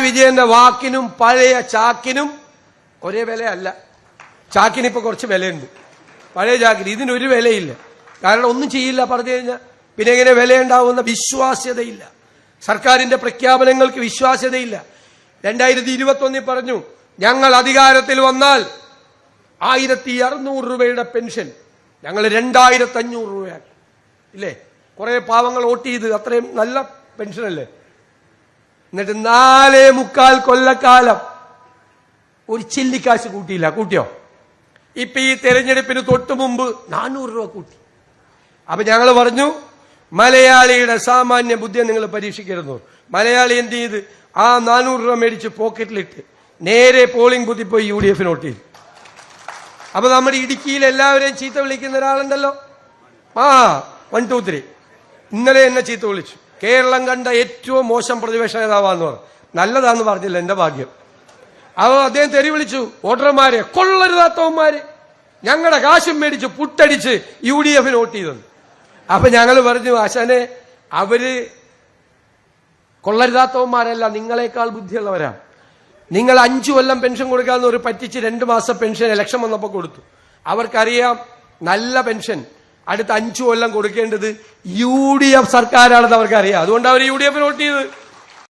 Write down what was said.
വിജയന്റെ വാക്കിനും പഴയ ചാക്കിനും ഒരേ വിലയല്ല. ചാക്കിനിപ്പോ കുറച്ച് വിലയുണ്ട്, പഴയ ചാക്കിന് ഇതിനൊരു വിലയില്ല. കാരണം ഒന്നും ചെയ്യില്ല പറഞ്ഞു കഴിഞ്ഞാൽ പിന്നെ എങ്ങനെ വിലയുണ്ടാവുന്ന വിശ്വാസ്യതയില്ല. സർക്കാരിന്റെ പ്രഖ്യാപനങ്ങൾക്ക് വിശ്വാസ്യതയില്ല. 2021 പറഞ്ഞു ഞങ്ങൾ അധികാരത്തിൽ വന്നാൽ 1600 രൂപയുടെ പെൻഷൻ ഞങ്ങൾ 2500 രൂപയാക്കി. ഇല്ലേ? കുറെ പാവങ്ങൾ വോട്ട് ചെയ്ത്, അത്രയും നല്ല പെൻഷനല്ലേ. എന്നിട്ട് 4.25 കൊല്ലക്കാലം ഒരു ചില്ലിക്കാശ് കൂട്ടിയില്ല. കൂട്ടിയോ? ഇപ്പൊ ഈ തെരഞ്ഞെടുപ്പിന് തൊട്ടു മുമ്പ് 400 രൂപ കൂട്ടി. അപ്പൊ ഞങ്ങൾ പറഞ്ഞു മലയാളിയുടെ സാമാന്യ ബുദ്ധിയെ നിങ്ങൾ പരീക്ഷിക്കരുന്നു. മലയാളി എന്ത് ചെയ്ത് ആ 400 രൂപ മേടിച്ച് പോക്കറ്റിലിട്ട് നേരെ പോളിംഗ് ബൂത്തിൽ പോയി UDF വോട്ട് ചെയ്തു. അപ്പൊ നമ്മുടെ ഇടുക്കിയിൽ എല്ലാവരെയും ചീത്ത വിളിക്കുന്ന ഒരാളുണ്ടല്ലോ, 1 2 3 ഇന്നലെ എന്നെ ചീത്ത വിളിച്ചു. കേരളം കണ്ട ഏറ്റവും മോശം പ്രതിപക്ഷ നേതാവാന്ന് പറഞ്ഞു. നല്ലതാന്ന് പറഞ്ഞില്ല, എന്റെ ഭാഗ്യം. അപ്പൊ അദ്ദേഹം തെറി വിളിച്ചു വോട്ടർമാരെ, കൊള്ളരുതാത്തവന്മാര്, ഞങ്ങളുടെ കാശും മേടിച്ച് പുട്ടടിച്ച് UDF വോട്ട് ചെയ്തെന്ന്. അപ്പൊ ഞങ്ങൾ പറഞ്ഞു ആശാനെ, അവര് കൊള്ളരുതാത്തവന്മാരല്ല, നിങ്ങളെക്കാൾ ബുദ്ധിയുള്ളവരാ. നിങ്ങൾ 5 കൊല്ലം പെൻഷൻ കൊടുക്കാന്ന് ഒരു പറ്റിച്ച് 2 മാസം പെൻഷൻ ഇലക്ഷൻ വന്നപ്പോൾ കൊടുത്തു. അവർക്കറിയാം നല്ല പെൻഷൻ അടുത്ത 5 കൊല്ലം കൊടുക്കേണ്ടത് UDF സർക്കാരാണെന്ന് അവർക്കറിയാം. അതുകൊണ്ട് അവർ UDF വോട്ട് ചെയ്ത്.